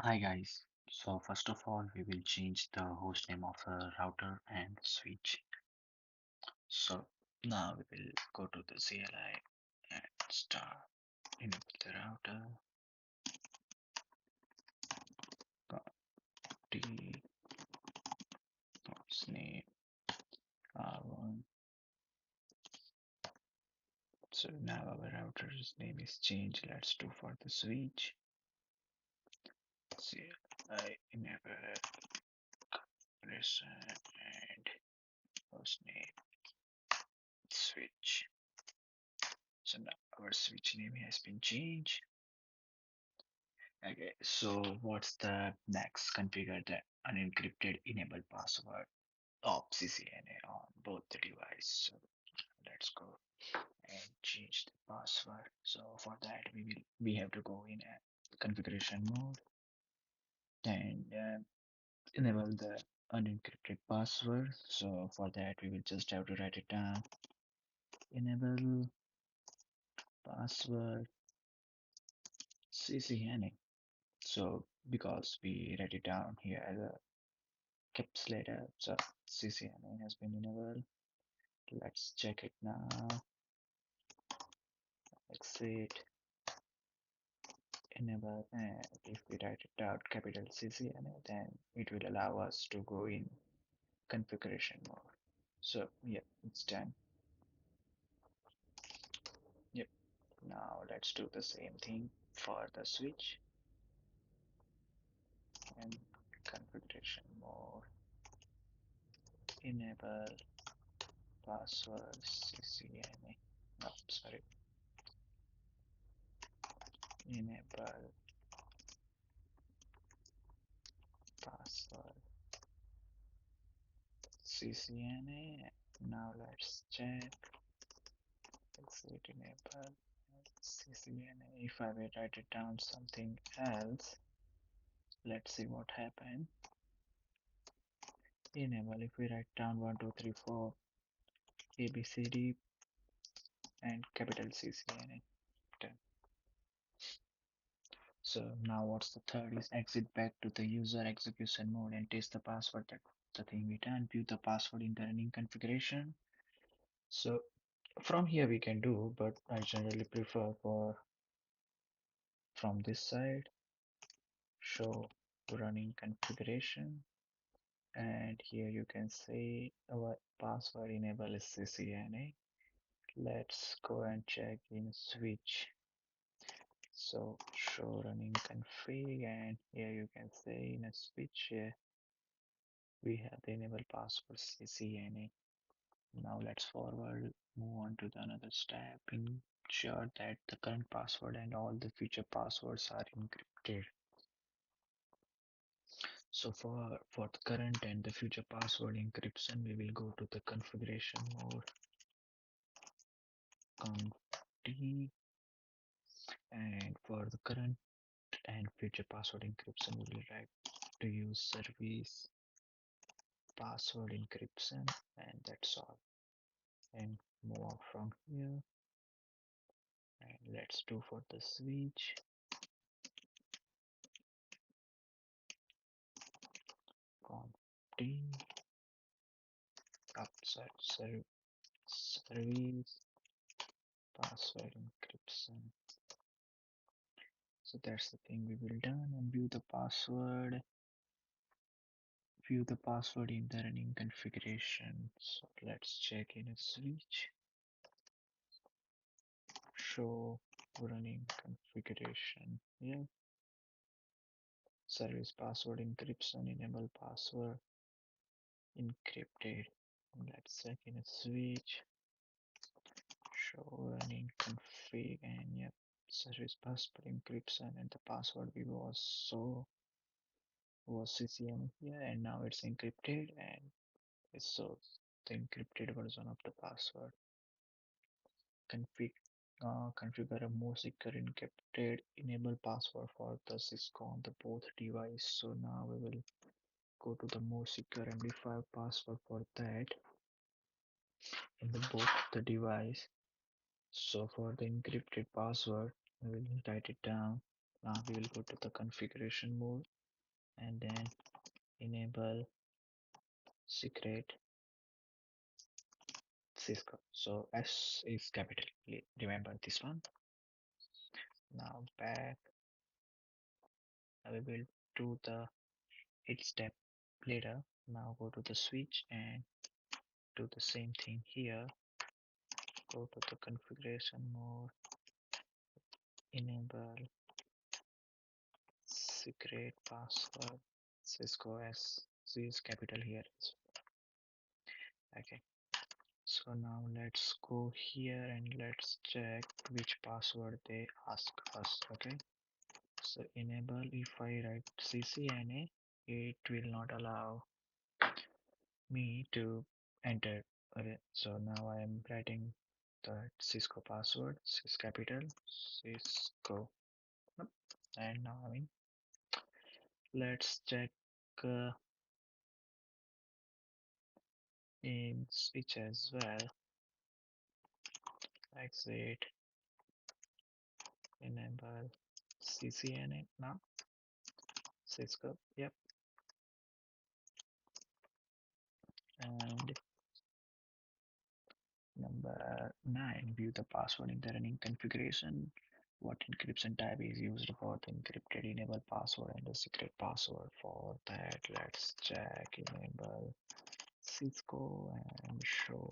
Hi guys. So first of all, we will change the host name of the router and switch. So now we will go to the CLI and start enable the router. Copy host name R1. So now our router's name is changed. Let's do for the switch. CLI enable listen and host name switch. So now our switch name has been changed. Okay, so what's the next? Configure the unencrypted enable password of CCNA on both the device. So let's go and change the password. So for that we have to go in a configuration mode and enable the unencrypted password. So for that we will just have to write it down. Enable password CCNA. So because we write it down here as a caps letter, so CCNA has been enabled. Let's check it now. Exit, enable, and if we write it out capital CCNA, then it will allow us to go in configuration mode. So yeah, it's done. Yep. Now let's do the same thing for the switch and configuration mode. Enable password CCNA. No, sorry. Enable password CCNA. Now let's check. Exit enable CCNA. If I will write it down something else, let's see what happened. Enable. If we write down 1234 ABCD and capital CCNA. Done. So now what's the third is exit back to the user execution mode and test the password. That the thing we done. View the password in the running configuration. So from here we can do, but I generally prefer for from this side show running configuration, and here you can say our password enable is CCNA. Let's go and check in switch. So show running config, and here you can say in a switch here we have the enable password CCNA. Now let's forward move on to the another step. Ensure that the current password and all the future passwords are encrypted. So for the current and the future password encryption, we will go to the configuration mode, conf and for the current and future password encryption, we will write to use service password encryption, and that's all. And move on from here, and let's do for the switch conf upside service password encryption. So that's the thing we will done, and view the password in the running configuration. So let's check in a switch, show running configuration. Yeah, service password encryption, enable password encrypted. Let's check in a switch, show running config, and yep, service password encryption, and the password we was CCN here, and now it's encrypted, and it shows the encrypted version of the password. config Configure a more secure encrypted enable password for the Cisco on the both device. So now we will go to the more secure MD5 password for that in the both the device. So for the encrypted password, we will write it down. Now we will go to the configuration mode and then enable secret Cisco. So S is capital. Remember this one. Now back. We will do the 8 step later. Now go to the switch and do the same thing here. Go to the configuration mode. Enable secret password. Cisco S. C is capital here. Okay. So now let's go here and let's check which password they ask us. Okay. So enable, if I write CCNA, it will not allow me to enter. Okay. So now I am writing the Cisco password, Cis capital, Cisco. Nope. And now I mean, let's check uh, in switch as well. Exit, enable CCNA. Now Cisco. Yep. And number 9, view the password in the running configuration. What encryption type is used for the encrypted enable password and the secret password? For that, let's check enable Cisco and show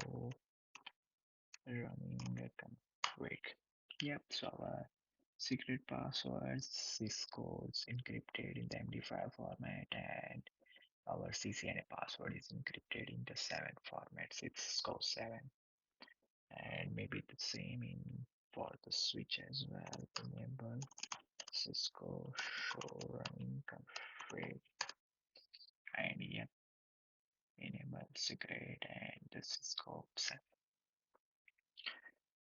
running config. Yep, so our secret password Cisco is encrypted in the MD5 format and our CCNA password is encrypted in the 7 format, Cisco 7. And maybe the same in for the switch as well. Enable Cisco show running config and yep, enable secret and the Cisco set.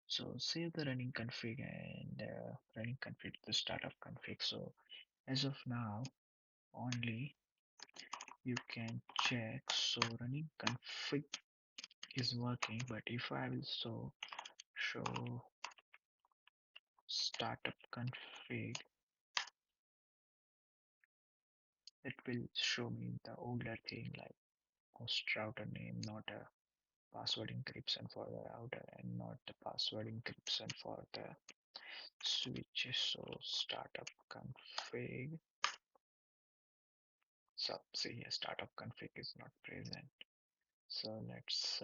So save the running config and running config to the startup config. So as of now, only you can check. So running config is working, but if I will show startup config, it will show me the older thing like host router name, not a password encryption for the router and not the password encryption for the switch. So startup config. So see here, startup config is not present. So let's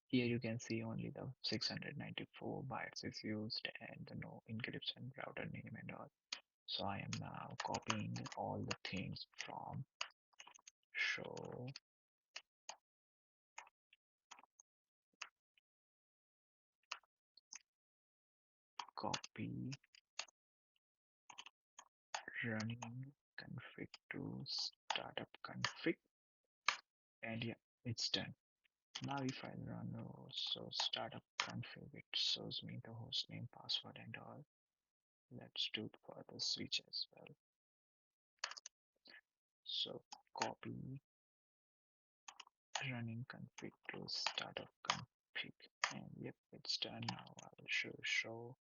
here you can see only the 694 bytes is used and the no encryption router name and all. So I am now copying all the things from show copy running config to startup config and yeah, it's done. Now if I run so startup config, it shows me the host name, password and all. Let's do it for the switch as well. So copy running config to startup config and yep, it's done. Now I will show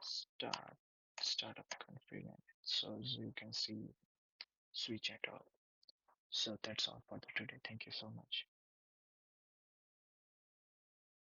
start startup config and so you can see switch at all. So that's all for the today. Thank you so much.